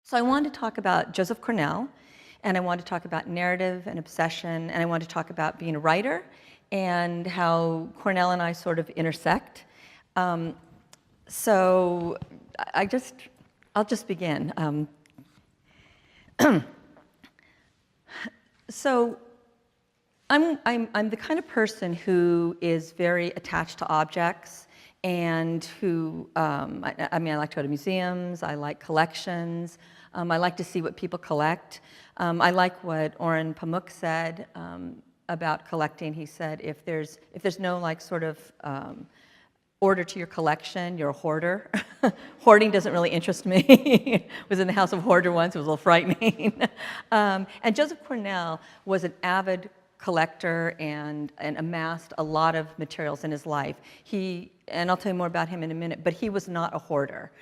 So I wanted to talk about Joseph Cornell, and I wanted to talk about narrative and obsession, and I wanted to talk about being a writer and how Cornell and I sort of intersect. Um, so I'll just begin. So I'm the kind of person who is very attached to objects and who, I mean, I like to go to museums, I like collections, I like to see what people collect. I like what Orhan Pamuk said about collecting. He said, if there's no like sort of order to your collection, you're a hoarder. Hoarding doesn't really interest me. Was in the house of hoarder once, it was a little frightening. And Joseph Cornell was an avid collector and amassed a lot of materials in his life. And I'll tell you more about him in a minute, but he was not a hoarder.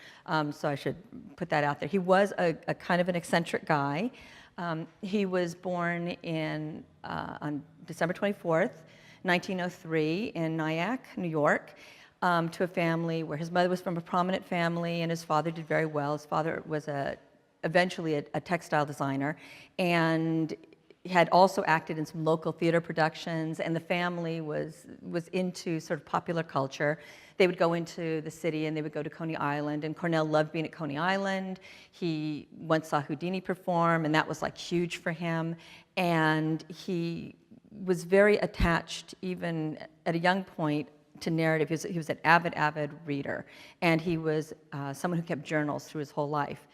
So I should put that out there. He was a kind of an eccentric guy. He was born on December 24th, 1903 in Nyack, New York, to a family where his mother was from a prominent family and his father did very well. His father was eventually a textile designer, and had also acted in some local theater productions, and the family was into sort of popular culture. They would go into the city and they would go to Coney Island, and Cornell loved being at Coney Island. He once saw Houdini perform, and that was like huge for him. And he was very attached, even at a young point, to narrative. He was an avid reader, and he was someone who kept journals through his whole life.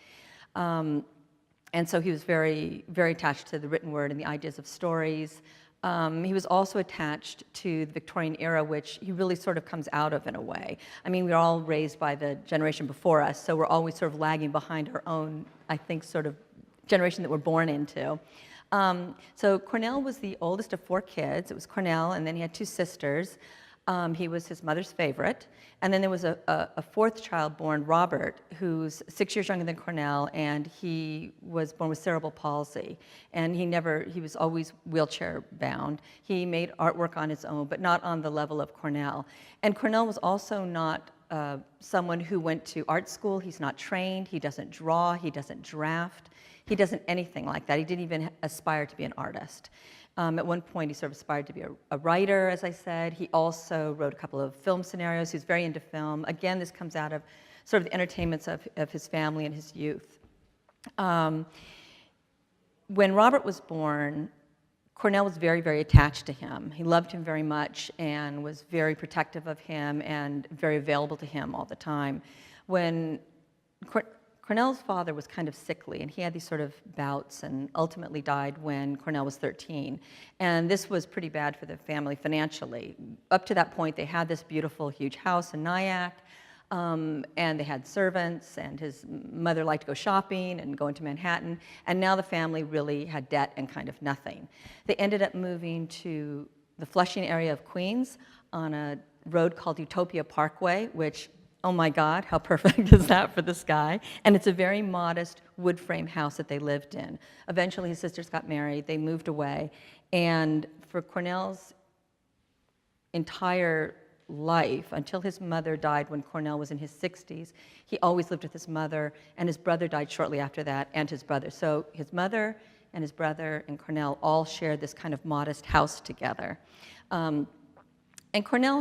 And so he was very, very attached to the written word and the ideas of stories. He was also attached to the Victorian era, which he really sort of comes out of in a way. I mean, we're all raised by the generation before us, so we're always sort of lagging behind our own, I think, sort of generation that we're born into. So Cornell was the oldest of 4 kids. It was Cornell, and then he had 2 sisters. He was his mother's favorite. And then there was a 4th child born, Robert, who's 6 years younger than Cornell, and he was born with cerebral palsy. And he was always wheelchair bound. He made artwork on his own, but not on the level of Cornell. And Cornell was also not someone who went to art school. He's not trained, he doesn't draw, he doesn't draft, he doesn't anything like that. He didn't even aspire to be an artist. At one point, he sort of aspired to be a writer, as I said. He also wrote a couple of film scenarios. He was very into film. Again, this comes out of sort of the entertainments of his family and his youth. When Robert was born, Cornell was very, very attached to him. He loved him very much and was very protective of him and very available to him all the time. When Cornell's father was kind of sickly, and he had these sort of bouts and ultimately died when Cornell was 13. And this was pretty bad for the family financially. Up to that point, they had this beautiful, huge house in Nyack, and they had servants, and his mother liked to go shopping and go into Manhattan, and now the family really had debt and kind of nothing. They ended up moving to the Flushing area of Queens on a road called Utopia Parkway, which, oh my God, how perfect is that for this guy? And it's a very modest wood frame house that they lived in. Eventually his sisters got married, they moved away, and for Cornell's entire life, until his mother died when Cornell was in his 60s, he always lived with his mother, and his brother died shortly after that, and his brother. So his mother and his brother and Cornell all shared this kind of modest house together. And Cornell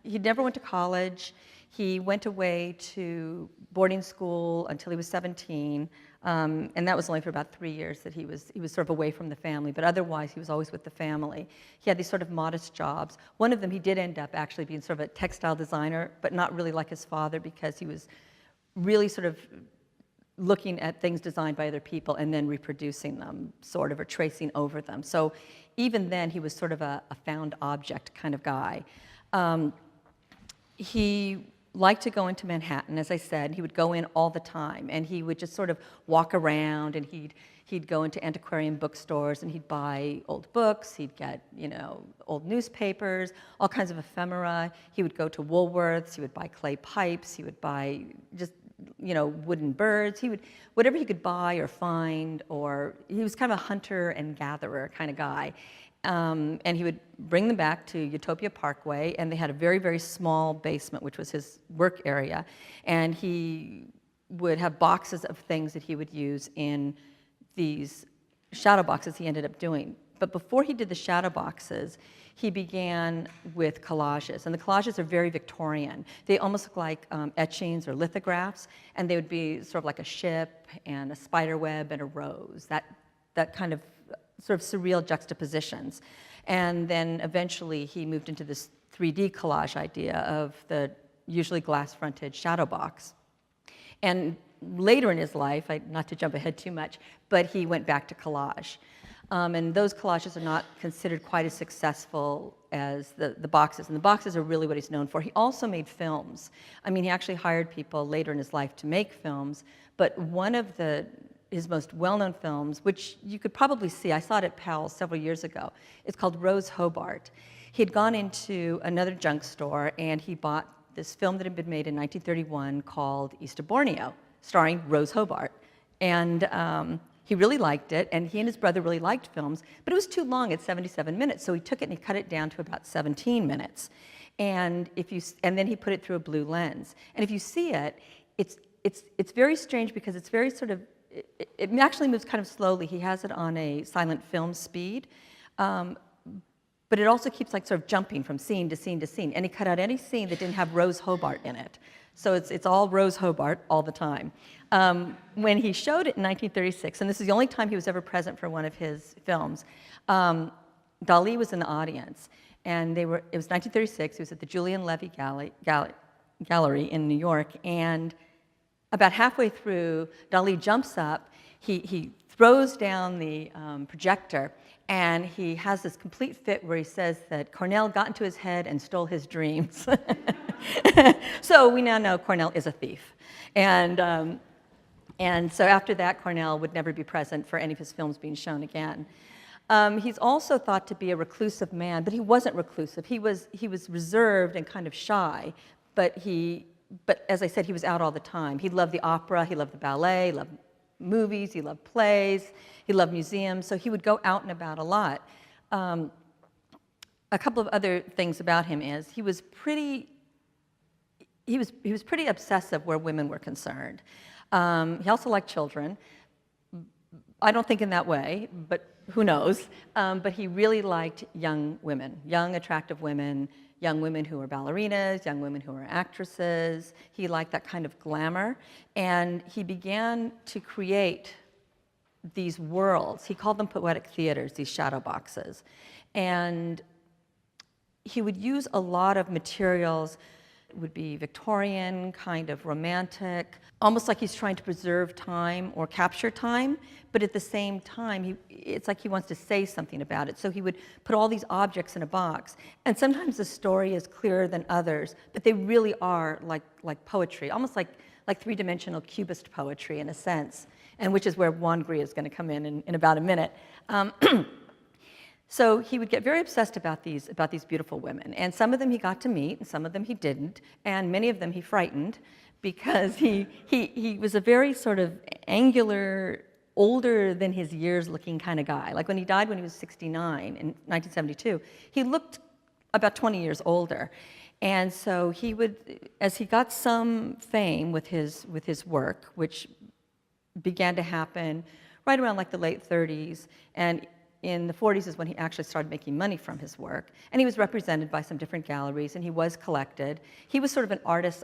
he never went to college. He went away to boarding school until he was 17, and that was only for about 3 years that he was sort of away from the family, but otherwise he was always with the family. He had these sort of modest jobs. One of them, he did end up actually being sort of a textile designer, but not really like his father, because he was really sort of looking at things designed by other people and then reproducing them, sort of, or tracing over them. So even then, he was sort of a found object kind of guy. He liked to go into Manhattan, as I said. He would go in all the time, and he would just sort of walk around, and he'd go into antiquarian bookstores, and he'd buy old books, he'd get, old newspapers, all kinds of ephemera. He would go to Woolworths, he would buy clay pipes, he would buy just, wooden birds. Whatever he could buy or find, or he was kind of a hunter and gatherer kind of guy. And he would bring them back to Utopia Parkway, and they had a very, very small basement, which was his work area. And he would have boxes of things that he would use in these shadow boxes he ended up doing. But before he did the shadow boxes, he began with collages. And the collages are very Victorian. They almost look like etchings or lithographs, and they would be sort of like a ship and a spider web and a rose, that kind of sort of surreal juxtapositions. And then eventually he moved into this 3D collage idea of the usually glass-fronted shadow box. And later in his life, not to jump ahead too much, but he went back to collage. And those collages are not considered quite as successful as the boxes. And the boxes are really what he's known for. He also made films. I mean, he actually hired people later in his life to make films. But one of his most well-known films, which you could probably see, I saw it at Powell's several years ago, it's called Rose Hobart. He had gone into another junk store, and he bought this film that had been made in 1931 called East of Borneo, starring Rose Hobart. And he really liked it, and he and his brother really liked films, but it was too long at 77 minutes, so he took it and he cut it down to about 17 minutes. And then he put it through a blue lens. And if you see it, it's very strange because it's very sort of, it actually moves kind of slowly. He has it on a silent film speed, but it also keeps like sort of jumping from scene to scene to scene. And he cut out any scene that didn't have Rose Hobart in it. So it's all Rose Hobart all the time. When he showed it in 1936, and this is the only time he was ever present for one of his films, Dali was in the audience. And it was 1936, he was at the Julian Levy Gallery in New York, and about halfway through, Dali jumps up, he throws down the projector, and he has this complete fit where he says that Cornell got into his head and stole his dreams. So we now know Cornell is a thief. And so after that, Cornell would never be present for any of his films being shown again. He's also thought to be a reclusive man, but he wasn't reclusive. He was reserved and kind of shy, but as I said, he was out all the time. He loved the opera, he loved the ballet, he loved movies, he loved plays, he loved museums, so he would go out and about a lot. A couple of other things about him is he was pretty obsessive where women were concerned. He also liked children. I don't think in that way, but who knows? But he really liked young women, young, attractive women, young women who were ballerinas, young women who were actresses. He liked that kind of glamour. And he began to create these worlds. He called them poetic theaters, these shadow boxes. And he would use a lot of materials. It would be Victorian, kind of romantic, almost like he's trying to preserve time or capture time, but at the same time, it's like he wants to say something about it. So he would put all these objects in a box, and sometimes the story is clearer than others, but they really are like poetry, almost like three-dimensional cubist poetry in a sense, and which is where Juan Gris is going to come in about a minute. So he would get very obsessed about these beautiful women, and some of them he got to meet, and some of them he didn't, and many of them he frightened, because he was a very sort of angular, older than his years looking kind of guy. Like when he died when he was 69 in 1972, he looked about 20 years older. And so he would, as he got some fame with his work, which began to happen right around like the late 30s, and in the 40s is when he actually started making money from his work. And he was represented by some different galleries, and he was collected. He was sort of an artist.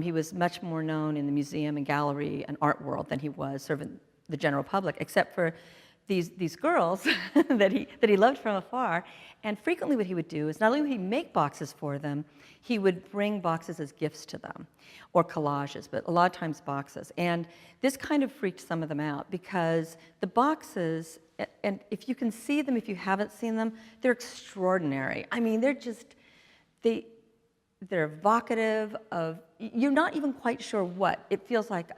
He was much more known in the museum and gallery and art world than he was sort of in the general public, except for these girls that he loved from afar. And frequently what he would do is not only would he make boxes for them, he would bring boxes as gifts to them, or collages, but a lot of times boxes. And this kind of freaked some of them out, because the boxes, and if you can see them, if you haven't seen them, they're extraordinary. I mean, they're evocative of, you're not even quite sure what. It feels like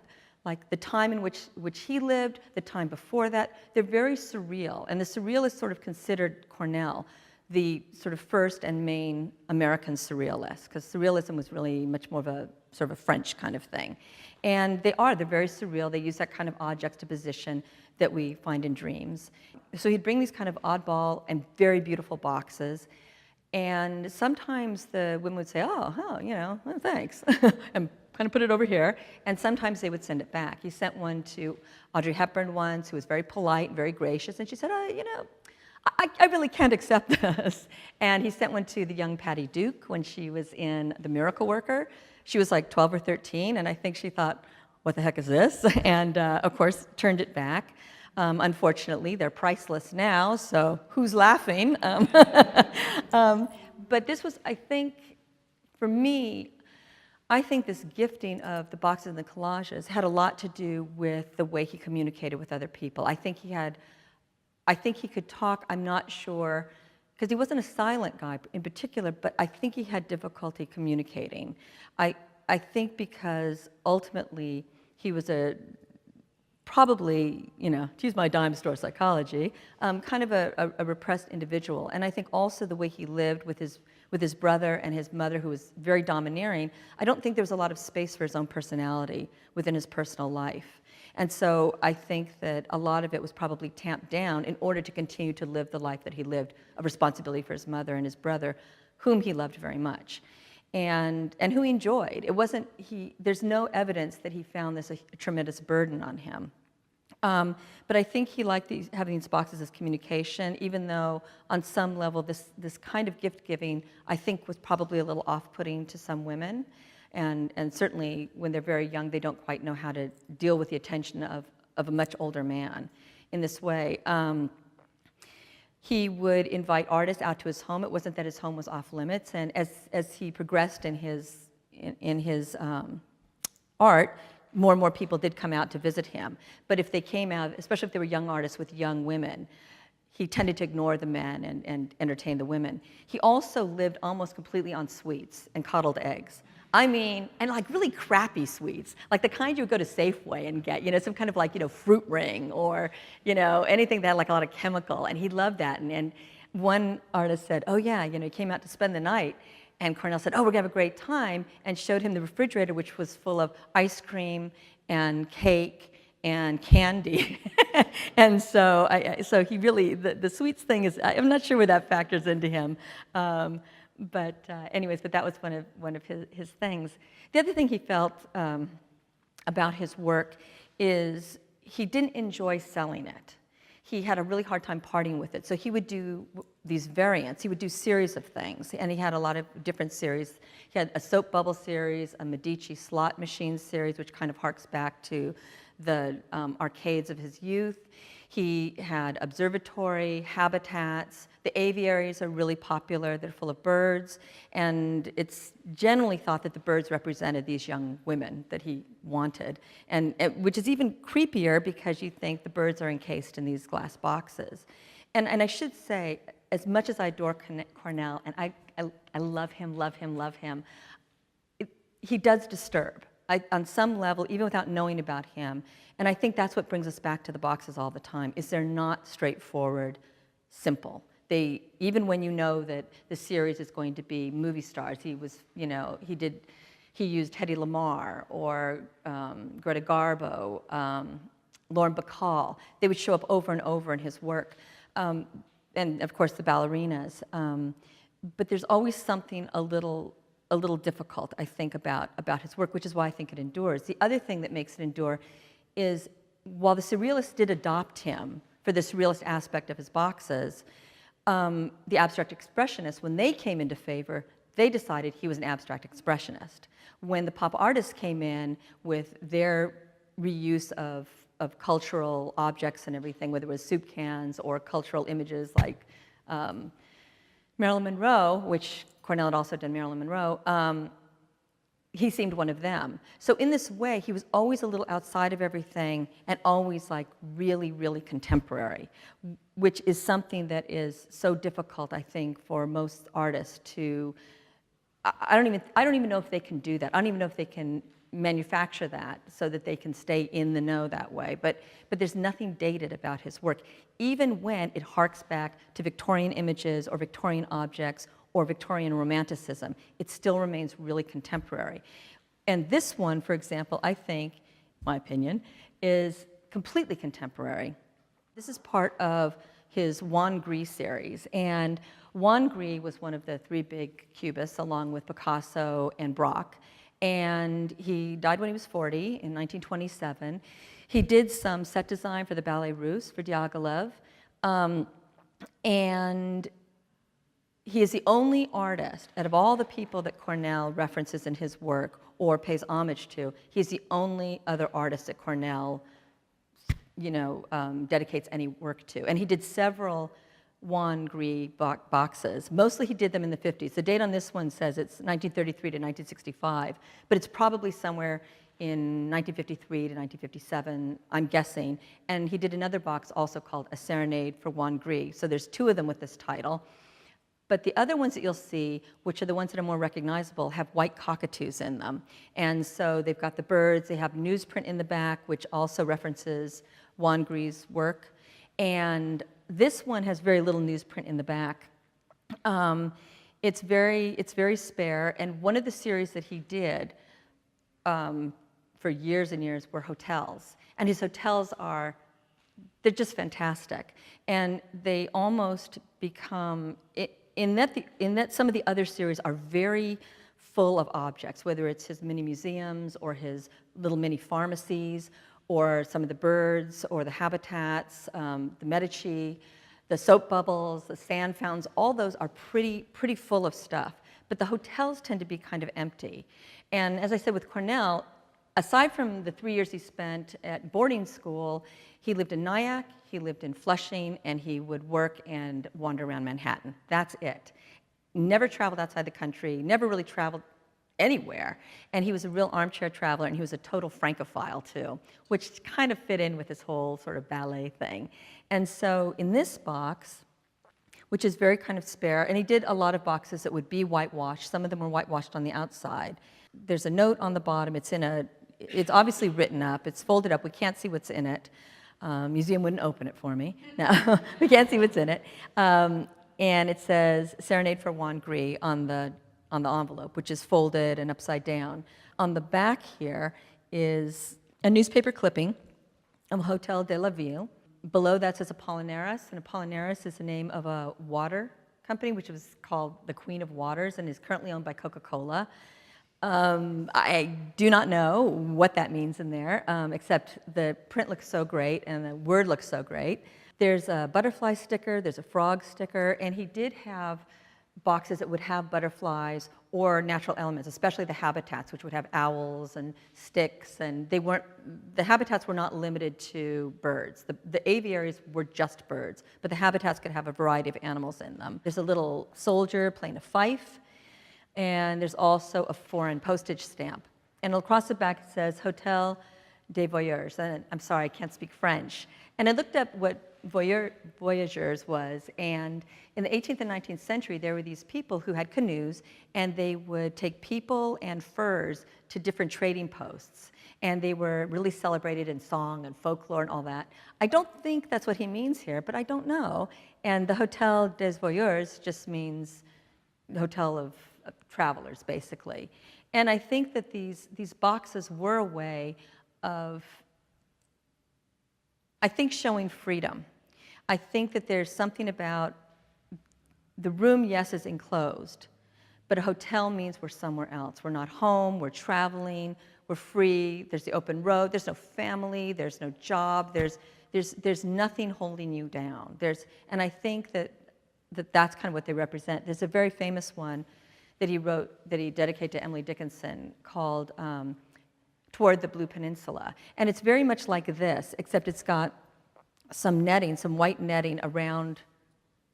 the time in which he lived, the time before that. They're very surreal, and the surrealists sort of considered Cornell the sort of first and main American surrealist, because surrealism was really much more of a sort of a French kind of thing. And they're very surreal. They use that kind of odd juxtaposition that we find in dreams. So he'd bring these kind of oddball and very beautiful boxes, and sometimes the women would say, oh, thanks, and kind kind of put it over here, and sometimes they would send it back. He sent one to Audrey Hepburn once, who was very polite and very gracious, and she said, oh, you know, I really can't accept this. And he sent one to the young Patty Duke when she was in The Miracle Worker. She was like 12 or 13, and I think she thought, what the heck is this? And of course, turned it back. Unfortunately, they're priceless now, so who's laughing? But this was, I think, for me, I think this gifting of the boxes and the collages had a lot to do with the way he communicated with other people. I think he could talk, I'm not sure, because he wasn't a silent guy in particular, but I think he had difficulty communicating. I think because ultimately he was probably, you know, to use my dime store psychology, kind of a repressed individual. And I think also the way he lived with his brother and his mother, who was very domineering, I don't think there was a lot of space for his own personality within his personal life. And so I think that a lot of it was probably tamped down in order to continue to live the life that he lived, of responsibility for his mother and his brother, whom he loved very much, and who he enjoyed. There's no evidence that he found this a tremendous burden on him. But I think he liked having these boxes as communication, even though on some level this kind of gift-giving, I think, was probably a little off-putting to some women. And certainly when they're very young, they don't quite know how to deal with the attention of a much older man in this way. He would invite artists out to his home. It wasn't that his home was off limits. And as he progressed in his art, more and more people did come out to visit him. But if they came out, especially if they were young artists with young women, he tended to ignore the men and entertain the women. He also lived almost completely on sweets and coddled eggs. I mean, and like really crappy sweets, like the kind you would go to Safeway and get, you know, some kind of like, you know, fruit ring or, you know, anything that had like a lot of chemical, and he loved that. And one artist said, oh yeah, you know, he came out to spend the night, and Cornell said, oh, we're gonna have a great time, and showed him the refrigerator, which was full of ice cream and cake and candy. And so he really, the sweets thing is, I'm not sure where that factors into him. But that was one of his things. The other thing he felt about his work is he didn't enjoy selling it. He had a really hard time parting with it. So he would do these variants. He would do series of things, and he had a lot of different series. He had a soap bubble series, a Medici slot machine series, which kind of harks back to the arcades of his youth. He had observatory, habitats. The aviaries are really popular. They're full of birds, and it's generally thought that the birds represented these young women that he wanted, and which is even creepier because you think the birds are encased in these glass boxes. And I should say, as much as I adore Cornell, and I love him, he does disturb. On some level, even without knowing about him, and I think that's what brings us back to the boxes all the time, is they're not straightforward, simple. Even when you know that the series is going to be movie stars, he used Hedy Lamarr or Greta Garbo, Lauren Bacall. They would show up over and over in his work, and of course the ballerinas. But there's always something a little difficult, I think, about his work, which is why I think it endures. The other thing that makes it endure is, while the surrealists did adopt him for the surrealist aspect of his boxes, the abstract expressionists, when they came into favor, they decided he was an abstract expressionist. When the pop artists came in with their reuse of cultural objects and everything, whether it was soup cans or cultural images like Marilyn Monroe, which Cornell had also done Marilyn Monroe, he seemed one of them. So in this way, he was always a little outside of everything and always like really, really contemporary, which is something that is so difficult, I think, for most artists to, I don't even know if they can do that. I don't even know if they can manufacture that so that they can stay in the know that way. But there's nothing dated about his work, even when it harks back to Victorian images or Victorian objects or Victorian Romanticism. It still remains really contemporary. And this one, for example, I think, my opinion, is completely contemporary. This is part of his Juan Gris series. And Juan Gris was one of the three big cubists, along with Picasso and Braque. and he died when he was 40 in 1927. He did some set design for the Ballet Russe for Diaghilev, and he is the only artist out of all the people that Cornell references in his work or pays homage to. He's the only other artist that Cornell, dedicates any work to. And he did several Juan Gris boxes. Mostly he did them in the 50s. The date on this one says it's 1933 to 1965, but it's probably somewhere in 1953 to 1957, I'm guessing. And he did another box also called A Serenade for Juan Gris. So there's two of them with this title. But the other ones that you'll see, which are the ones that are more recognizable, have white cockatoos in them. And so they've got the birds, they have newsprint in the back, which also references Juan Gris' work. And this one has very little newsprint in the back. It's very spare, and one of the series that he did for years and years were hotels. And his hotels they're just fantastic. And they almost become, in that some of the other series are very full of objects, whether it's his mini museums or his little mini pharmacies, or some of the birds, or the habitats, the Medici, the soap bubbles, the sand fountains, all those are pretty full of stuff. But the hotels tend to be kind of empty. And as I said with Cornell, aside from the 3 years he spent at boarding school, he lived in Nyack, he lived in Flushing, and he would work and wander around Manhattan. That's it. Never traveled outside the country, never really traveled anywhere. And he was a real armchair traveler, and he was a total Francophile too, which kind of fit in with this whole sort of ballet thing. And so in this box, which is very kind of spare, and he did a lot of boxes that would be whitewashed. Some of them were whitewashed on the outside. There's a note on the bottom. It's obviously written up. It's folded up. We can't see what's in it. Museum wouldn't open it for me. No, we can't see what's in it. And it says Serenade for Juan Gris on the envelope, which is folded and upside down. On the back here is a newspaper clipping of Hotel de la Ville. Below that says Apollinaris, and Apollinaris is the name of a water company, which was called the Queen of Waters and is currently owned by Coca-Cola. I do not know what that means in there, except the print looks so great and the word looks so great. There's a butterfly sticker, there's a frog sticker, and he did have boxes that would have butterflies or natural elements, especially the habitats, which would have owls and sticks, and the habitats were not limited to birds. The aviaries were just birds, but the habitats could have a variety of animals in them. There's a little soldier playing a fife, and there's also a foreign postage stamp. And across the back it says Hotel des Voyageurs, and I'm sorry, I can't speak French. And I looked up what voyageurs was, and in the 18th and 19th century, there were these people who had canoes, and they would take people and furs to different trading posts, and they were really celebrated in song and folklore and all that. I don't think that's what he means here, but I don't know. And the Hotel des Voyageurs just means the hotel of travelers, basically. And I think that these boxes were a way of, I think, showing freedom. I think that there's something about the room, yes, is enclosed, but a hotel means we're somewhere else. We're not home, we're traveling, we're free, there's the open road, there's no family, there's no job, there's nothing holding you down. And I think that's kind of what they represent. There's a very famous one that he wrote, that he dedicated to Emily Dickinson, called Toward the Blue Peninsula. And it's very much like this, except it's got some netting, some white netting around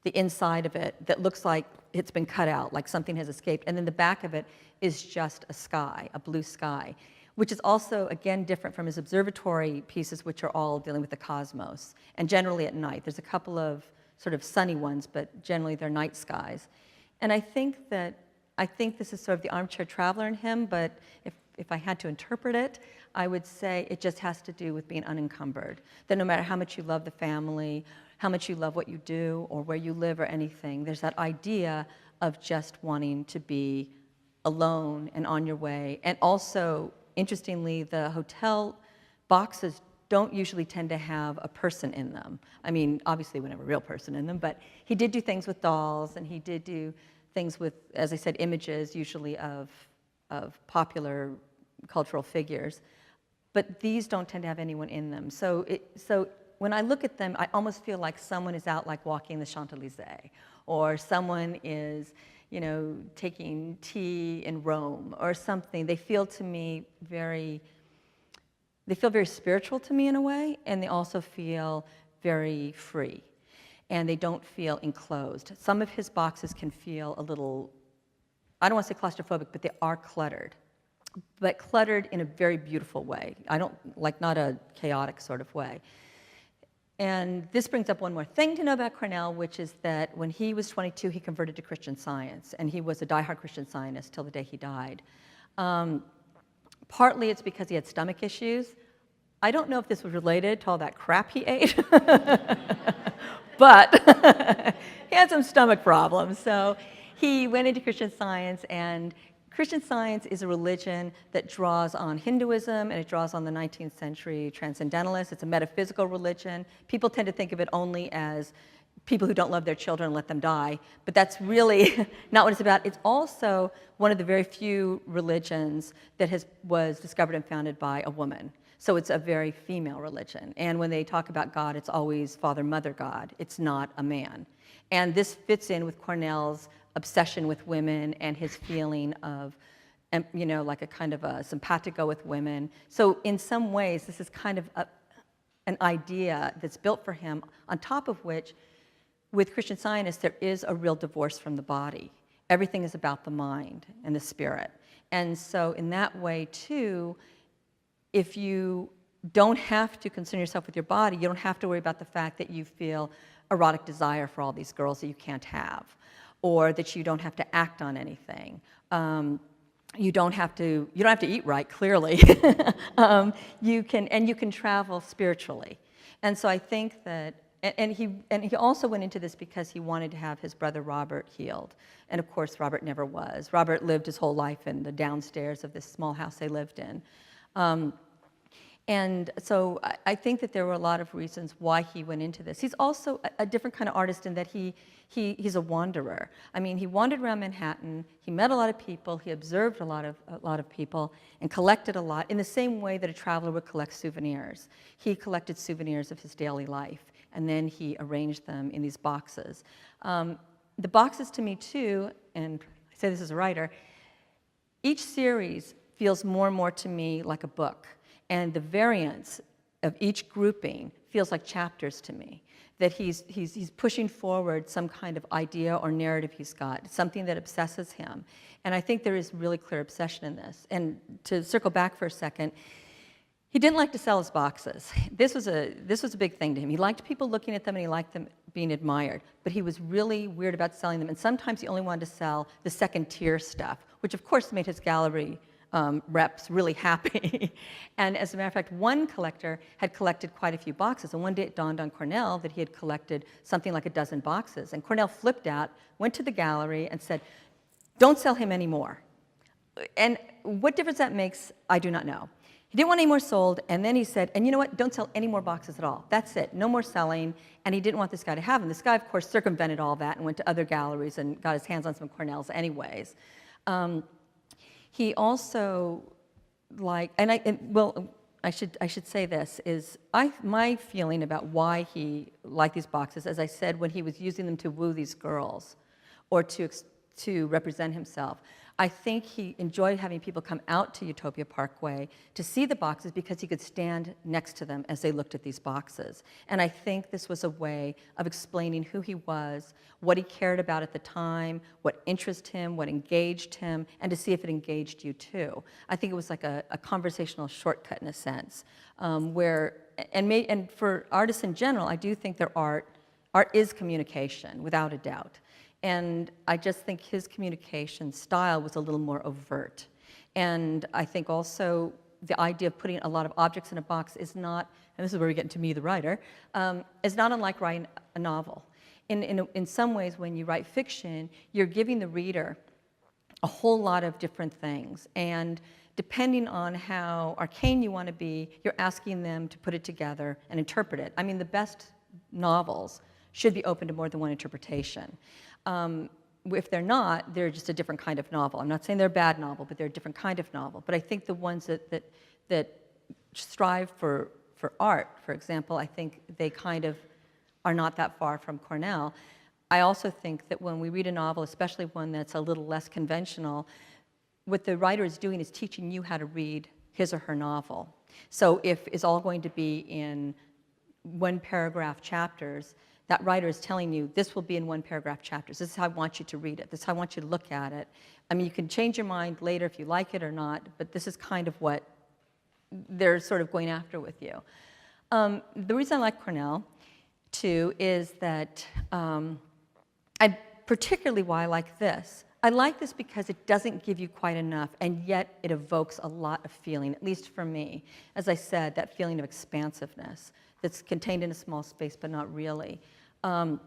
the inside of it that looks like it's been cut out, like something has escaped. And then the back of it is just a sky, a blue sky, which is also, again, different from his observatory pieces, which are all dealing with the cosmos, and generally at night. There's a couple of sort of sunny ones, but generally they're night skies. And I think this is sort of the armchair traveler in him, but if I had to interpret it, I would say it just has to do with being unencumbered. That no matter how much you love the family, how much you love what you do, or where you live or anything, there's that idea of just wanting to be alone and on your way. And also, interestingly, the hotel boxes don't usually tend to have a person in them. I mean, obviously we have a real person in them, but he did do things with dolls, and he did do things with, as I said, images, usually of of popular cultural figures, but these don't tend to have anyone in them. So when I look at them, I almost feel like someone is out like walking the Champs-Élysées, or someone is, you know, taking tea in Rome or something. They feel to me very spiritual to me in a way, and they also feel very free, and they don't feel enclosed. Some of his boxes can feel a little, I don't want to say claustrophobic, but they are cluttered, but cluttered in a very beautiful way. Not a chaotic sort of way. And this brings up one more thing to know about Cornell, which is that when he was 22, he converted to Christian Science, and he was a diehard Christian Scientist till the day he died. Partly it's because he had stomach issues. I don't know if this was related to all that crap he ate, but he had some stomach problems. So he went into Christian Science, and Christian Science is a religion that draws on Hinduism, and it draws on the 19th century transcendentalists. It's a metaphysical religion. People tend to think of it only as people who don't love their children and let them die, but that's really not what it's about. It's also one of the very few religions that was discovered and founded by a woman. So it's a very female religion. And when they talk about God, it's always Father, Mother God. It's not a man. And this fits in with Cornell's obsession with women and his feeling of, you know, like a kind of a simpatico with women. So in some ways, this is kind of an idea that's built for him, on top of which, with Christian Scientists, there is a real divorce from the body. Everything is about the mind and the spirit. And so in that way, too, if you don't have to concern yourself with your body, you don't have to worry about the fact that you feel erotic desire for all these girls that you can't have, or that you don't have to act on anything. You don't have to eat right, clearly. You can travel spiritually. And so I think that, and he also went into this because he wanted to have his brother Robert healed. And of course, Robert never was. Robert lived his whole life in the downstairs of this small house they lived in. And so I think that there were a lot of reasons why he went into this. He's also a different kind of artist in that he's a wanderer. I mean, he wandered around Manhattan, he met a lot of people, he observed a lot of people, and collected a lot in the same way that a traveler would collect souvenirs. He collected souvenirs of his daily life, and then he arranged them in these boxes. The boxes to me too, and I say this as a writer, each series feels more and more to me like a book. And the variance of each grouping feels like chapters to me, that he's pushing forward some kind of idea or narrative he's got, something that obsesses him. And I think there is really clear obsession in this. And to circle back for a second, he didn't like to sell his boxes. This was a big thing to him. He liked people looking at them, and he liked them being admired. But he was really weird about selling them. And sometimes he only wanted to sell the second-tier stuff, which of course made his gallery reps really happy. And as a matter of fact, one collector had collected quite a few boxes, and one day it dawned on Cornell that he had collected something like a dozen boxes. And Cornell flipped out, went to the gallery, and said, "Don't sell him anymore." And what difference that makes, I do not know. He didn't want any more sold, and then he said, "And you know what? Don't sell any more boxes at all. That's it. No more selling." And he didn't want this guy to have them. This guy, of course, circumvented all that and went to other galleries and got his hands on some Cornells anyways. He also, I should say this, is my feeling about why he liked these boxes, as I said, when he was using them to woo these girls or to represent himself. I think he enjoyed having people come out to Utopia Parkway to see the boxes because he could stand next to them as they looked at these boxes. And I think this was a way of explaining who he was, what he cared about at the time, what interested him, what engaged him, and to see if it engaged you too. I think it was like a conversational shortcut in a sense, and for artists in general, I do think their art is communication, without a doubt. And I just think his communication style was a little more overt. And I think also the idea of putting a lot of objects in a box is not, and this is where we get into me, the writer, is not unlike writing a novel. In some ways, when you write fiction, you're giving the reader a whole lot of different things. And depending on how arcane you want to be, you're asking them to put it together and interpret it. I mean, the best novels should be open to more than one interpretation. if they're not, they're just a different kind of novel. I'm not saying they're a bad novel, but they're a different kind of novel. But I think the ones that strive for art, for example, I think they kind of are not that far from Cornell. I also think that when we read a novel, especially one that's a little less conventional, what the writer is doing is teaching you how to read his or her novel. So if it's all going to be in one paragraph chapters, that writer is telling you, this will be in one paragraph chapters. This is how I want you to read it. This is how I want you to look at it. I mean, you can change your mind later if you like it or not, but this is kind of what they're sort of going after with you. The reason I like Cornell, too, is that particularly why I like this. I like this because it doesn't give you quite enough, and yet it evokes a lot of feeling, at least for me. As I said, that feeling of expansiveness that's contained in a small space, but not really. And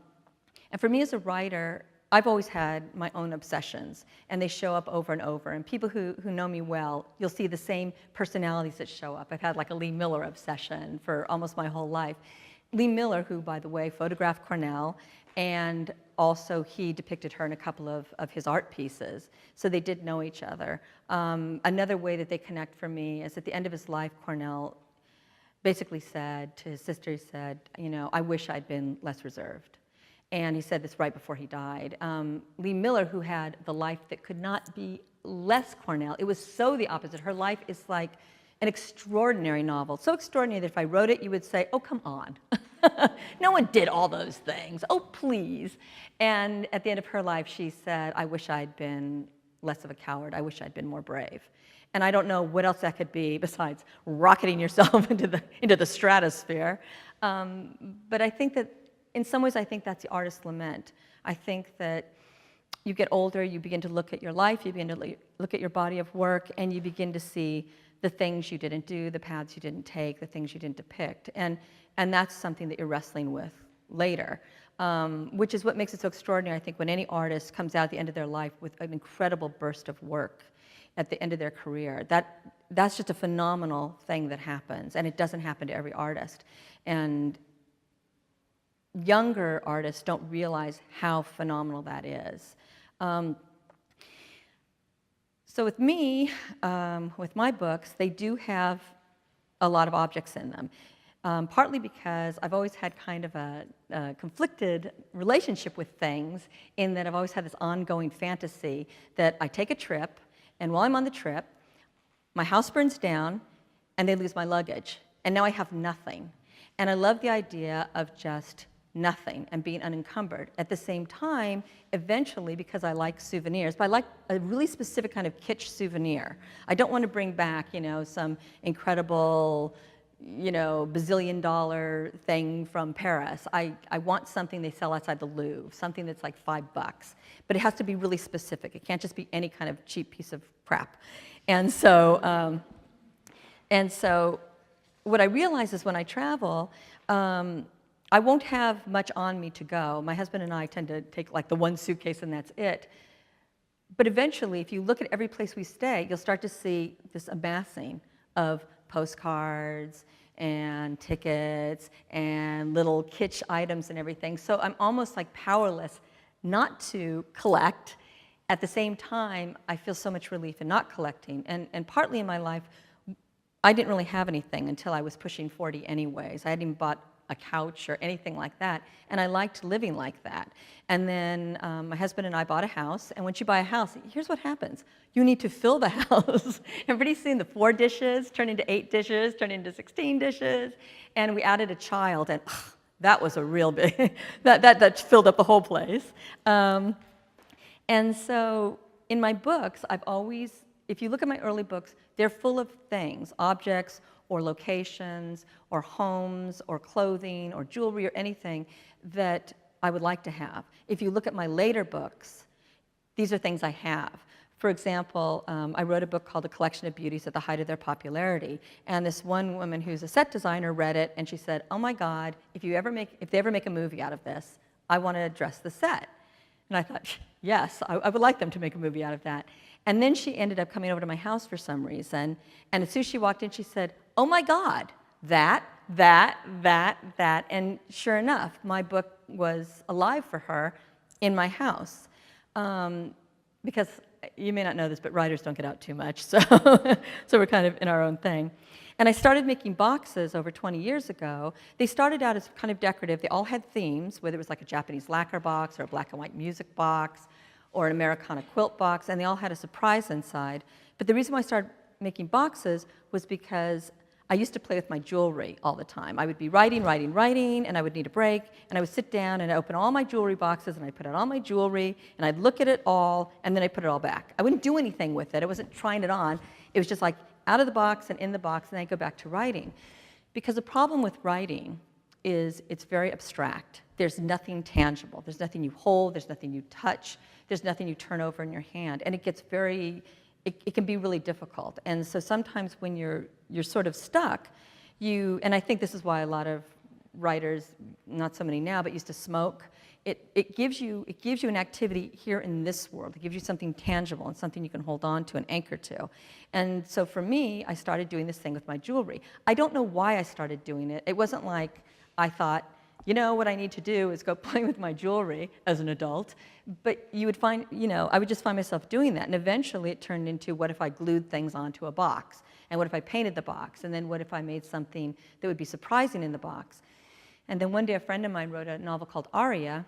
for me as a writer, I've always had my own obsessions, and they show up over and over. And people who know me well, you'll see the same personalities that show up. I've had like a Lee Miller obsession for almost my whole life. Lee Miller, who, by the way, photographed Cornell, and also he depicted her in a couple of his art pieces, so they did know each other. Another way that they connect for me is at the end of his life, Cornell basically said to his sister, he said, you know, I wish I'd been less reserved. And he said this right before he died. Lee Miller, who had the life that could not be less Cornell, it was so the opposite. Her life is like an extraordinary novel. So extraordinary that if I wrote it, you would say, oh, come on. No one did all those things. Oh, please. And at the end of her life, she said, I wish I'd been less of a coward. I wish I'd been more brave. And I don't know what else that could be besides rocketing yourself into the stratosphere. But I think that in some ways, I think that's the artist's lament. I think that you get older, you begin to look at your life, you begin to look at your body of work, and you begin to see the things you didn't do, the paths you didn't take, the things you didn't depict. And that's something that you're wrestling with later, which is what makes it so extraordinary, I think, when any artist comes out at the end of their life with an incredible burst of work at the end of their career. That's just a phenomenal thing that happens, and it doesn't happen to every artist. And younger artists don't realize how phenomenal that is. So with me, with my books, they do have a lot of objects in them. Partly because I've always had kind of a conflicted relationship with things, in that I've always had this ongoing fantasy that I take a trip, and while I'm on the trip, my house burns down, and they lose my luggage, and now I have nothing. And I love the idea of just nothing and being unencumbered. At the same time, eventually, because I like souvenirs, but I like a really specific kind of kitsch souvenir. I don't want to bring back, you know, some incredible, you know, bazillion-dollar thing from Paris. I want something they sell outside the Louvre, something that's like $5, but it has to be really specific. It can't just be any kind of cheap piece of crap. And so what I realize is when I travel, I won't have much on me to go. My husband and I tend to take like the one suitcase and that's it. But eventually, if you look at every place we stay, you'll start to see this amassing of postcards and tickets and little kitsch items and everything. So I'm almost like powerless not to collect. At the same time, I feel so much relief in not collecting. And partly in my life, I didn't really have anything until I was pushing 40 anyways. I hadn't even bought a couch or anything like that, and I liked living like that. And then my husband and I bought a house, and once you buy a house, here's what happens. You need to fill the house. And pretty soon the 4 dishes turn into 8 dishes, turn into 16 dishes, and we added a child, and that was a real big, that filled up the whole place. And so in my books, I've always, if you look at my early books, they're full of things, objects, or locations, or homes, or clothing, or jewelry, or anything that I would like to have. If you look at my later books, these are things I have. For example, I wrote a book called A Collection of Beauties at the Height of Their Popularity, and this one woman who's a set designer read it, and she said, oh my God, if they ever make a movie out of this, I want to dress the set. And I thought, yes, I would like them to make a movie out of that. And then she ended up coming over to my house for some reason, and as soon as she walked in, she said, oh my God, that, and sure enough, my book was alive for her in my house. Because you may not know this, but writers don't get out too much, so, so we're kind of in our own thing. And I started making boxes over 20 years ago. They started out as kind of decorative. They all had themes, whether it was like a Japanese lacquer box or a black and white music box or an Americana quilt box, and they all had a surprise inside. But the reason why I started making boxes was because I used to play with my jewelry all the time. I would be writing, and I would need a break, and I would sit down and I'd open all my jewelry boxes, and I'd put out all my jewelry, and I'd look at it all, and then I'd put it all back. I wouldn't do anything with it. I wasn't trying it on. It was just like out of the box and in the box, and then I'd go back to writing. Because the problem with writing is it's very abstract. There's nothing tangible. There's nothing you hold. There's nothing you touch. There's nothing you turn over in your hand, and it gets very, it can be really difficult. And so sometimes when you're sort of stuck, and I think this is why a lot of writers, not so many now, but used to smoke. It gives you an activity here in this world. It gives you something tangible and something you can hold on to and anchor to. And so for me, I started doing this thing with my jewelry. I don't know why I started doing it. It wasn't like I thought, you know, what I need to do is go play with my jewelry as an adult. But you would find, you know, I would just find myself doing that. And eventually it turned into, what if I glued things onto a box? And what if I painted the box? And then what if I made something that would be surprising in the box? And then one day a friend of mine wrote a novel called Aria,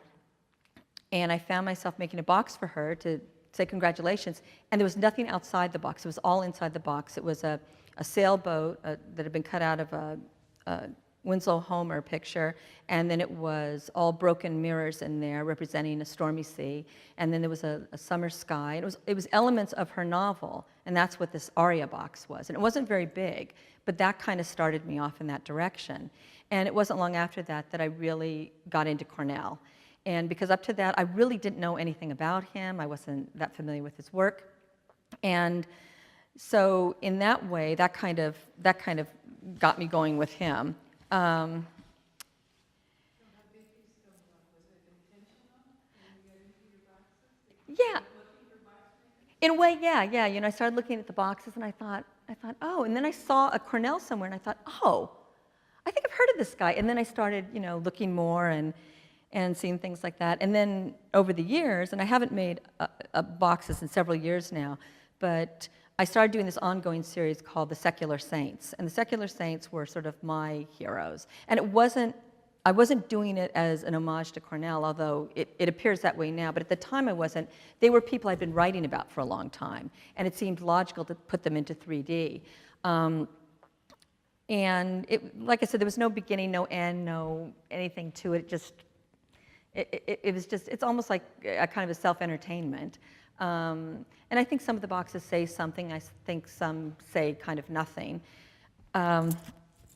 and I found myself making a box for her to say congratulations, and there was nothing outside the box. It was all inside the box. It was a sailboat that had been cut out of a Winslow Homer picture, and then it was all broken mirrors in there representing a stormy sea, and then there was a summer sky. It was elements of her novel, and that's what this Aria box was. And it wasn't very big, but that kind of started me off in that direction. And it wasn't long after that that I really got into Cornell. And because up to that, I really didn't know anything about him. I wasn't that familiar with his work. And so in that way, that kind of got me going with him. Yeah. In a way, yeah. You know, I started looking at the boxes, and I thought, oh, and then I saw a Cornell somewhere, and I thought, oh, I think I've heard of this guy. And then I started, you know, looking more and seeing things like that. And then over the years, and I haven't made boxes in several years now, but I started doing this ongoing series called The Secular Saints. And the Secular Saints were sort of my heroes. And I wasn't doing it as an homage to Cornell, although it appears that way now, but at the time I wasn't. They were people I'd been writing about for a long time, and it seemed logical to put them into 3D. And like I said, there was no beginning, no end, no anything to it. It was just, it's almost like a kind of a self-entertainment. And I think some of the boxes say something. I think some say kind of nothing. What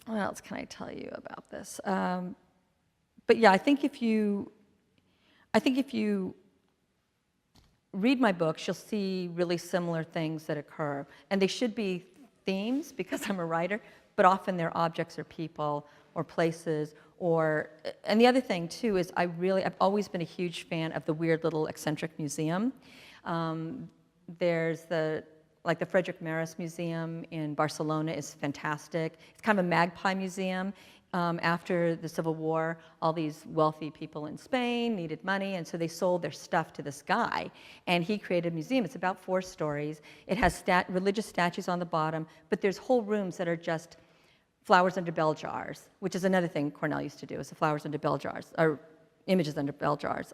else can I tell you about this? But yeah, I think if you read my books, you'll see really similar things that occur. And they should be themes because I'm a writer, but often they're objects or people or places and the other thing too is I've always been a huge fan of the weird little eccentric museum. There's the Friedrich Maris Museum in Barcelona is fantastic. It's kind of a magpie museum. After the Civil War, all these wealthy people in Spain needed money, and so they sold their stuff to this guy, and he created a museum. It's about 4 stories. It has religious statues on the bottom, but there's whole rooms that are just flowers under bell jars, which is another thing Cornell used to do, is the flowers under bell jars, or images under bell jars.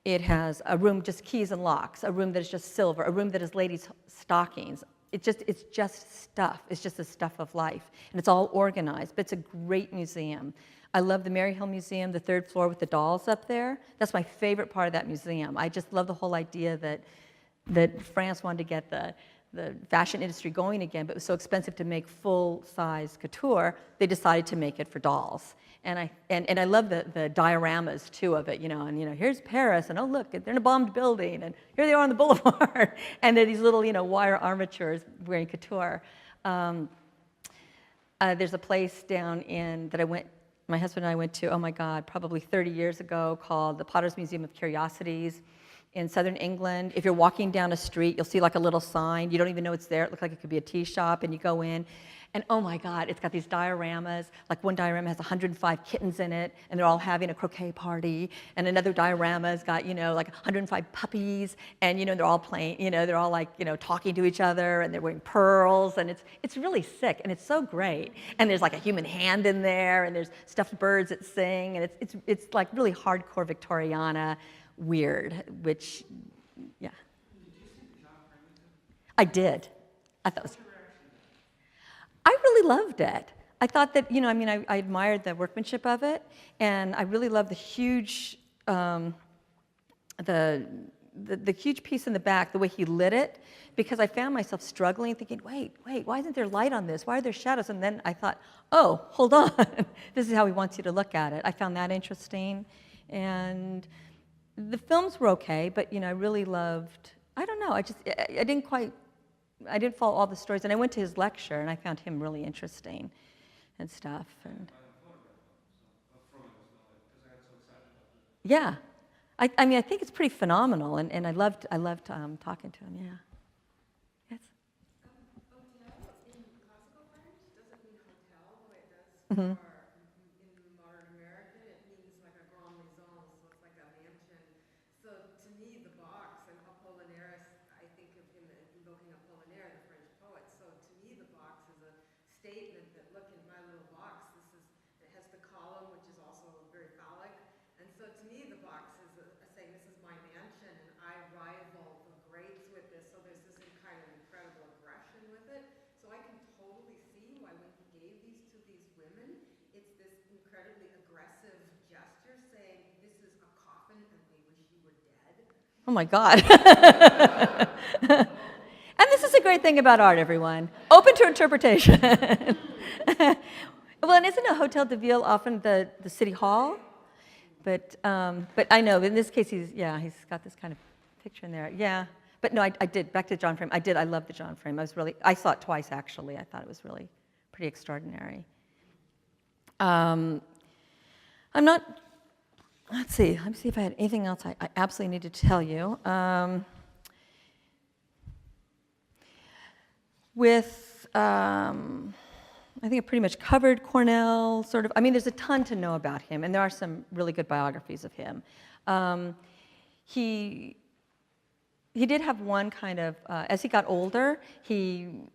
It has a room just keys and locks, a room that is just silver, a room that is ladies' stockings. It's just stuff. It's just the stuff of life. And it's all organized, but it's a great museum. I love the Maryhill Museum, the 3rd floor with the dolls up there. That's my favorite part of that museum. I just love the whole idea that France wanted to get the fashion industry going again, but it was so expensive to make full-size couture, they decided to make it for dolls. And I love the dioramas too of it, you know, and you know, here's Paris, and oh look, they're in a bombed building, and here they are on the boulevard, and they're these little, you know, wire armatures wearing couture. There's a place down my husband and I went to, oh my God, probably 30 years ago, called the Potter's Museum of Curiosities in southern England. If you're walking down a street, you'll see like a little sign. You don't even know it's there. It looks like it could be a tea shop, and you go in, And oh my God, it's got these dioramas. Like one diorama has 105 kittens in it, and they're all having a croquet party. And another diorama's got, like 105 puppies, and, they're all playing, they're all like, talking to each other, and they're wearing pearls, and it's really sick, and it's so great. And there's like a human hand in there, and there's stuffed birds that sing, and it's like really hardcore Victoriana weird, which, yeah. I did. I thought it was. I really loved it. I thought that, I admired the workmanship of it, and I really loved the huge, the huge piece in the back, the way he lit it, because I found myself struggling, thinking, wait, why isn't there light on this? Why are there shadows? And then I thought, oh, hold on, this is how he wants you to look at it. I found that interesting, and the films were okay, but I really loved. I don't know. I didn't follow all the stories, and I went to his lecture, and I found him really interesting and stuff. And yeah, I think it's pretty phenomenal, and I loved talking to him. Yeah. Yes. Hotel in classical French doesn't mean hotel the way it does Mm-hmm. in modern American. It means like a grande maison, so it's like a mansion. So to me, the box and Apollinaire, I think of him invoking Apollinaire, the French poet. So to me, the box is a statement that, look, in my little box, it has the column, which is also very phallic. And so to me, the box is saying, this is my mansion, and I rival the greats with this. So there's this kind of incredible aggression with it. So I can totally see why when he gave these to these women, it's this incredibly aggressive gesture saying, this is a coffin and they wish you were dead. Oh my God. And this is a great thing about art, everyone. Open to interpretation. Well, and isn't a Hotel de Ville often the city hall? But I know in this case he's got this kind of picture in there. Yeah. But no, I did. Back to John Frame. I love the John Frame. I saw it twice actually. I thought it was really pretty extraordinary. I'm not. Let's see. Let me see if I had anything else I absolutely need to tell you. I think I pretty much covered Cornell, sort of. There's a ton to know about him, and there are some really good biographies of him. He did have one kind of, as he got older, he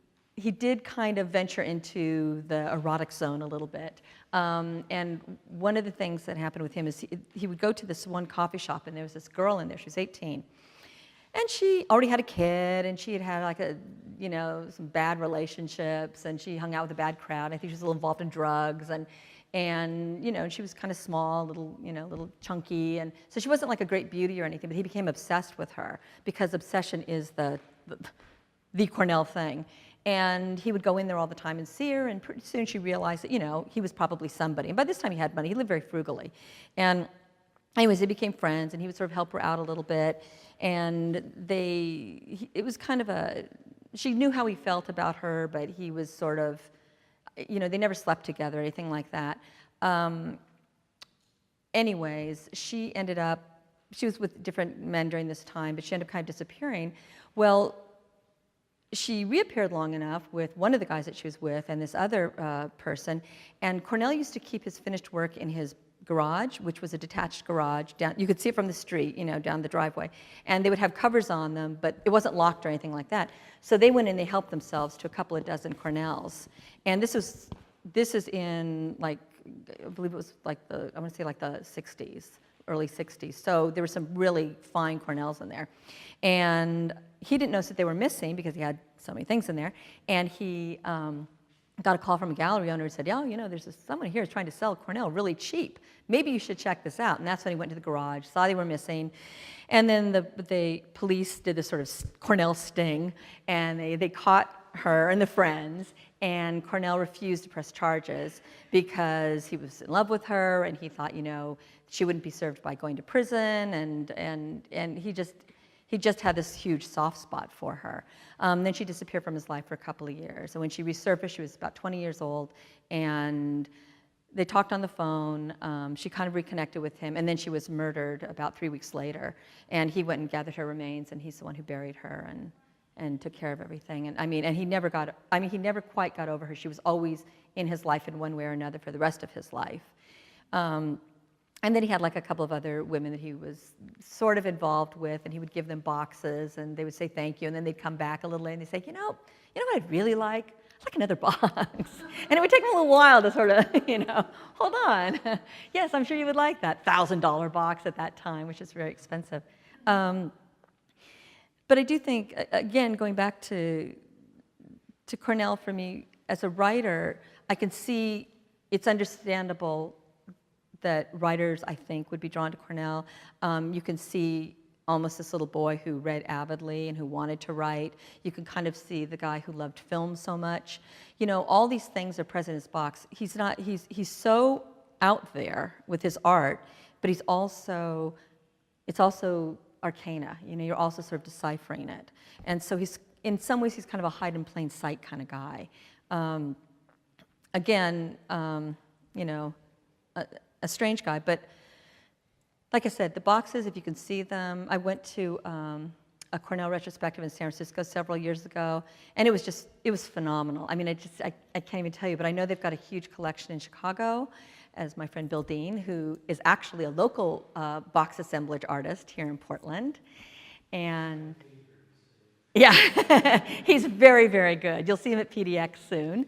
did kind of venture into the erotic zone a little bit. And one of the things that happened with him is he would go to this one coffee shop, and there was this girl in there. She was 18. And she already had a kid, and she had like some bad relationships, and she hung out with a bad crowd. I think she was a little involved in drugs, and she was kind of small, little chunky, and so she wasn't like a great beauty or anything. But he became obsessed with her because obsession is the Cornell thing. And he would go in there all the time and see her, and pretty soon she realized that he was probably somebody. And by this time he had money. He lived very frugally, and anyways, they became friends, and he would sort of help her out a little bit. And it was kind of she knew how he felt about her, but he was sort of, they never slept together or anything like that. Anyways, she was with different men during this time, but she ended up kind of disappearing. Well, she reappeared long enough with one of the guys that she was with and this other person, and Cornell used to keep his finished work in his garage, which was a detached garage. You could see it from the street, down the driveway. And they would have covers on them, but it wasn't locked or anything like that. So they went in, they helped themselves to a couple of dozen Cornells. And this is in, like, I believe it was like the 60s, early 60s. So there were some really fine Cornells in there. And he didn't notice that they were missing because he had so many things in there. And he got a call from a gallery owner who said, there's someone here who's trying to sell Cornell really cheap. Maybe you should check this out. And that's when he went to the garage, saw they were missing. And then the police did this sort of Cornell sting, and they caught her and the friends, and Cornell refused to press charges because he was in love with her, and he thought, she wouldn't be served by going to prison, and he just had this huge soft spot for her. Then she disappeared from his life for a couple of years. And when she resurfaced, she was about 20 years old, and they talked on the phone. She kind of reconnected with him, and then she was murdered about 3 weeks later. And he went and gathered her remains, and he's the one who buried her. and took care of everything. And I mean, and he never quite got over her. She was always in his life in one way or another for the rest of his life. And then he had like a couple of other women that he was sort of involved with, and he would give them boxes, and they would say thank you, and then they'd come back a little later and they'd say, you know what I'd really like? I'd like another box. And it would take him a little while to sort of, hold on. Yes, I'm sure you would like that $1,000 box at that time, which is very expensive. But I do think, again, going back to Cornell, for me, as a writer, I can see it's understandable that writers, I think, would be drawn to Cornell. You can see almost this little boy who read avidly and who wanted to write. You can kind of see the guy who loved film so much. All these things are present in his box. He's so out there with his art, but it's also arcana. You're also sort of deciphering it. And so in some ways, he's kind of a hide in plain sight kind of guy. Again, a strange guy, but like I said, the boxes, if you can see them, I went to a Cornell retrospective in San Francisco several years ago, and it was phenomenal. I mean, I can't even tell you, but I know they've got a huge collection in Chicago, as my friend Bill Dean, who is actually a local box assemblage artist here in Portland, and yeah, he's very, very good. You'll see him at PDX soon.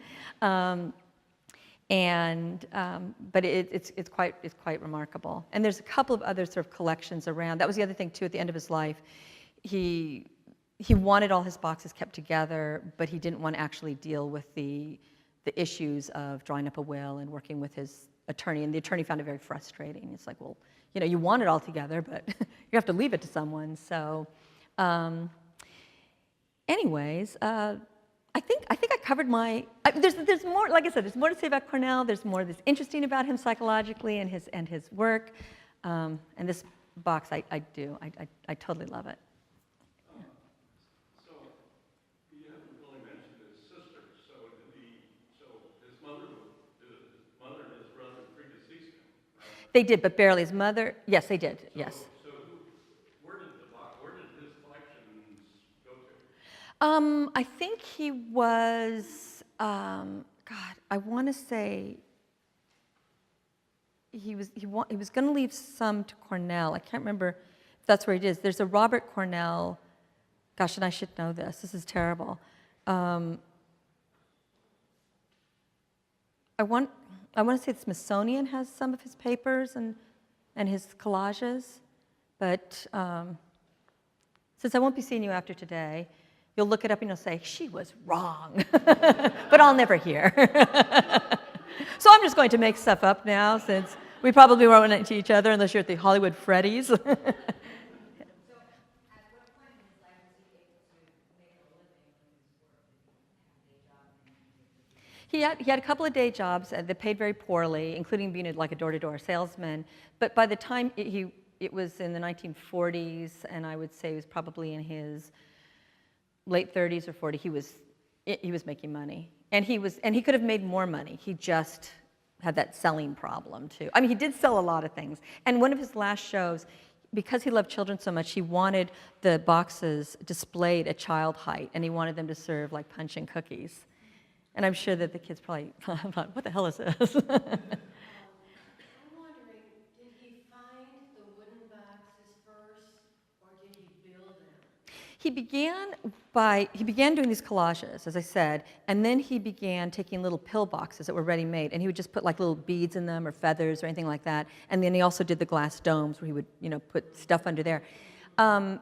But it's quite remarkable. And there's a couple of other sort of collections around. That was the other thing too. At the end of his life, he wanted all his boxes kept together, but he didn't want to actually deal with the issues of drawing up a will and working with his attorney. And the attorney found it very frustrating. It's like, well, you want it all together, but you have to leave it to someone. So, anyways. I think I covered there's more, like I said, there's more to say about Cornell. There's more that's interesting about him psychologically and his work. And this box, I totally love it. So you haven't really mentioned his sister. So his mother and his brother predeceased him, right? They did, but barely. His mother, yes, they did, yes. Where did his collections go to? I think he was, I want to say he was going to leave some to Cornell. I can't remember if that's where it is. There's a Robert Cornell, gosh, and I should know this. This is terrible. I want to say the Smithsonian has some of his papers and his collages, but since I won't be seeing you after today, you'll look it up and you'll say, she was wrong, but I'll never hear. So I'm just going to make stuff up now, since we probably won't run into each other unless you're at the Hollywood Freddy's. So, at what point in his life was he able to make a living from his work? He had a couple of day jobs that paid very poorly, including being a door-to-door salesman. But by the time it was in the 1940s, and I would say he was probably in his late 30s or 40s, he was making money, and he could have made more money. He just had that selling problem too. I mean, he did sell a lot of things. And one of his last shows, because he loved children so much, he wanted the boxes displayed at child height, and he wanted them to serve like punch and cookies. And I'm sure that the kids probably thought, what the hell is this? I'm wondering, did he find the wooden boxes first, or did he build them? He began doing these collages, as I said, and then he began taking little pill boxes that were ready-made, and he would just put like little beads in them or feathers or anything like that. And then he also did the glass domes where he would, put stuff under there.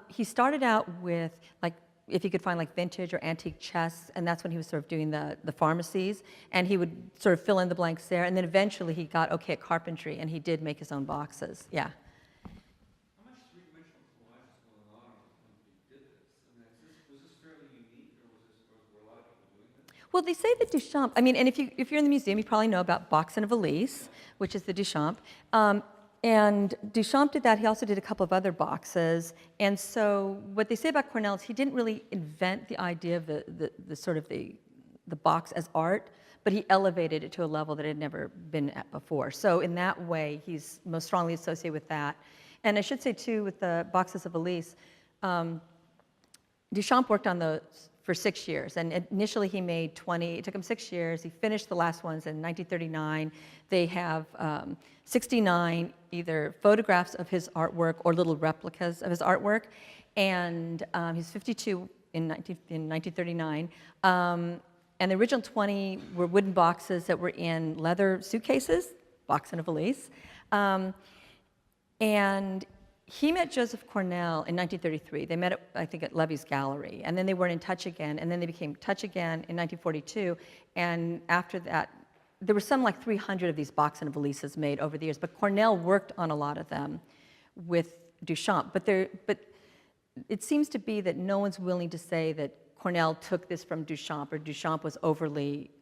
He started out with like, if he could find like vintage or antique chests, and that's when he was sort of doing the pharmacies, and he would sort of fill in the blanks there. And then eventually he got okay at carpentry, and he did make his own boxes. Yeah. Well, they say that Duchamp, I mean, and if you're in the museum, you probably know about Box and a Valise, which is the Duchamp. And Duchamp did that. He also did a couple of other boxes. And so what they say about Cornell is he didn't really invent the idea of the box as art, but he elevated it to a level that it had never been at before. So in that way, he's most strongly associated with that. And I should say, too, with the Boxes of Valise, Duchamp worked on those for 6 years, and initially he made 20. It took him 6 years. He finished the last ones in 1939. They have 69 either photographs of his artwork or little replicas of his artwork, and he's 52 in 1939. And the original 20 were wooden boxes that were in leather suitcases, box and a valise. And he met Joseph Cornell in 1933. They met, I think, at Levy's Gallery, and then they weren't in touch again, and then they became touch again in 1942, and after that, there were some like 300 of these box and valises made over the years, but Cornell worked on a lot of them with Duchamp, but it seems to be that no one's willing to say that Cornell took this from Duchamp, or Duchamp was overly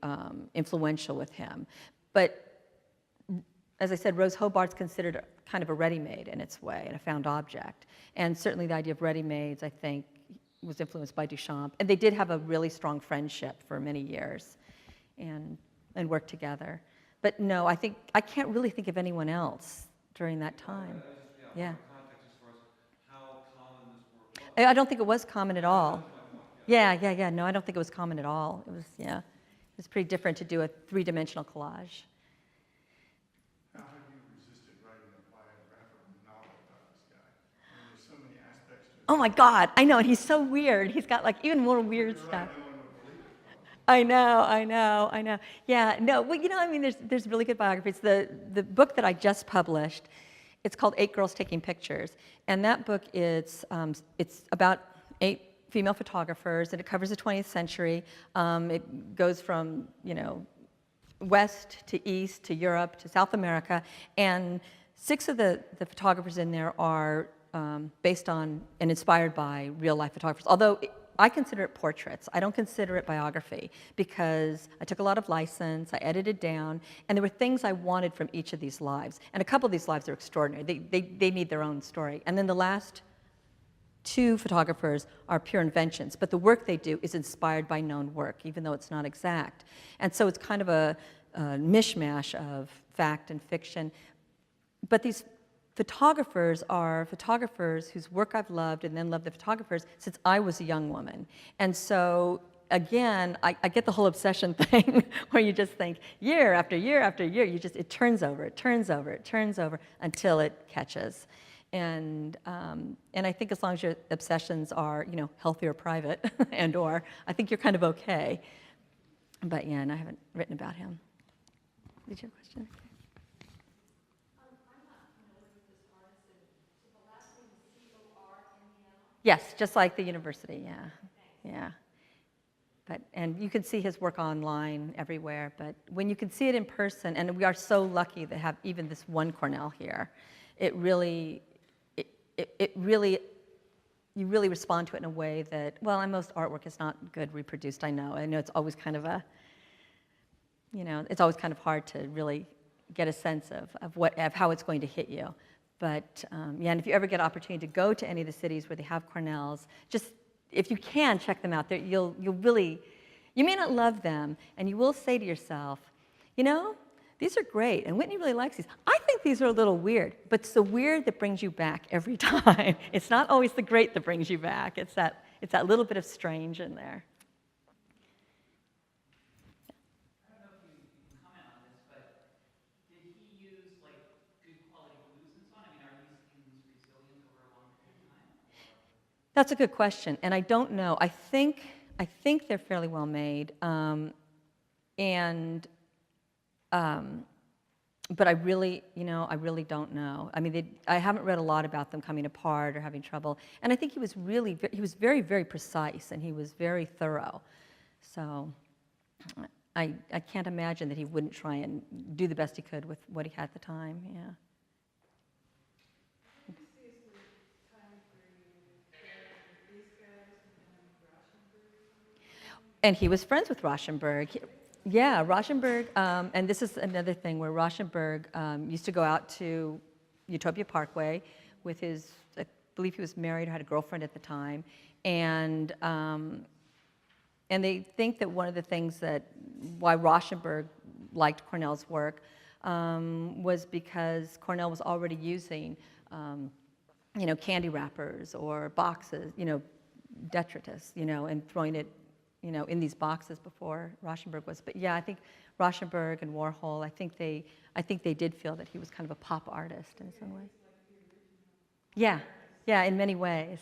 influential with him. But as I said, Rose Hobart's considered kind of a ready-made in its way, and a found object. And certainly the idea of ready-mades, I think, was influenced by Duchamp. And they did have a really strong friendship for many years and worked together. But no, I can't really think of anyone else during that time. Yeah. I don't think it was common at all. Yeah. No, I don't think it was common at all. It was pretty different to do a three-dimensional collage. How have you resisted writing a biographical novel about this guy? I mean, there's so many aspects to it. Oh my God, I know, and he's so weird. He's got like even more weird stuff. I know. Yeah, no, well, I mean, there's really good biographies. The book that I just published, it's called 8 Girls Taking Pictures, and that book it's about 8 female photographers, and it covers the 20th century. It goes from, west to east to Europe to South America, and 6 of the photographers in there are based on and inspired by real-life photographers, although I consider it portraits. I don't consider it biography, because I took a lot of license, I edited down, and there were things I wanted from each of these lives, and a couple of these lives are extraordinary. They need their own story. And then the last 2 photographers are pure inventions, but the work they do is inspired by known work, even though it's not exact. And so it's kind of a mishmash of fact and fiction. But these photographers are photographers whose work I've loved, and then loved the photographers since I was a young woman. And so, again, I get the whole obsession thing where you just think year after year after year, it turns over until it catches. And I think as long as your obsessions are, healthy or private, or I think you're kind of okay. But yeah, and I haven't written about him. Did you have a question? I'm not familiar with this artist, so the last name is Cornell? Yes, just like the university, yeah. And you can see his work online everywhere, but when you can see it in person, and we are so lucky to have even this one Cornell here, you really respond to it in a way that, well, and most artwork is not good reproduced, I know it's always kind of it's always kind of hard to really get a sense of how it's going to hit you. But and if you ever get an opportunity to go to any of the cities where they have Cornells, just if you can, check them out. You may not love them, and you will say to yourself, these are great, and Whitney really likes these. I think these are a little weird, but it's the weird that brings you back every time. It's not always the great that brings you back. It's that little bit of strange in there. I don't know if you can comment on this, but did he use good quality glues and so on? I mean, are these things resilient over a long period of time? That's a good question, and I don't know. I think they're fairly well made, but I really don't know. I mean, I haven't read a lot about them coming apart or having trouble. And I think he was very, very precise, and he was very thorough. So I can't imagine that he wouldn't try and do the best he could with what he had at the time. Yeah. And he was friends with Rauschenberg. Yeah, Rauschenberg, and this is another thing where Rauschenberg used to go out to Utopia Parkway with his, I believe he was married or had a girlfriend at the time, and they think that one of the things why Rauschenberg liked Cornell's work was because Cornell was already using, candy wrappers or boxes, detritus, and throwing it, in these boxes before Rauschenberg was. But yeah, I think Rauschenberg and Warhol, I think they did feel that he was kind of a pop artist in some ways. Yeah, in many ways.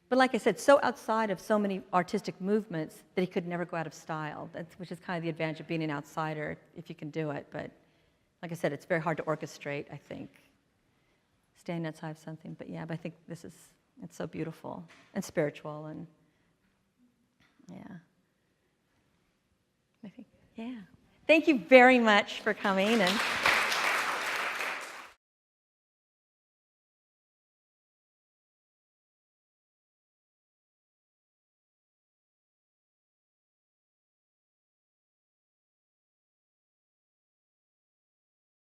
But like I said, so outside of so many artistic movements that he could never go out of style, which is kind of the advantage of being an outsider, if you can do it. But like I said, it's very hard to orchestrate, I think, staying outside of something. But yeah, but I think it's so beautiful and spiritual, and yeah. I think, yeah. Thank you very much for coming, and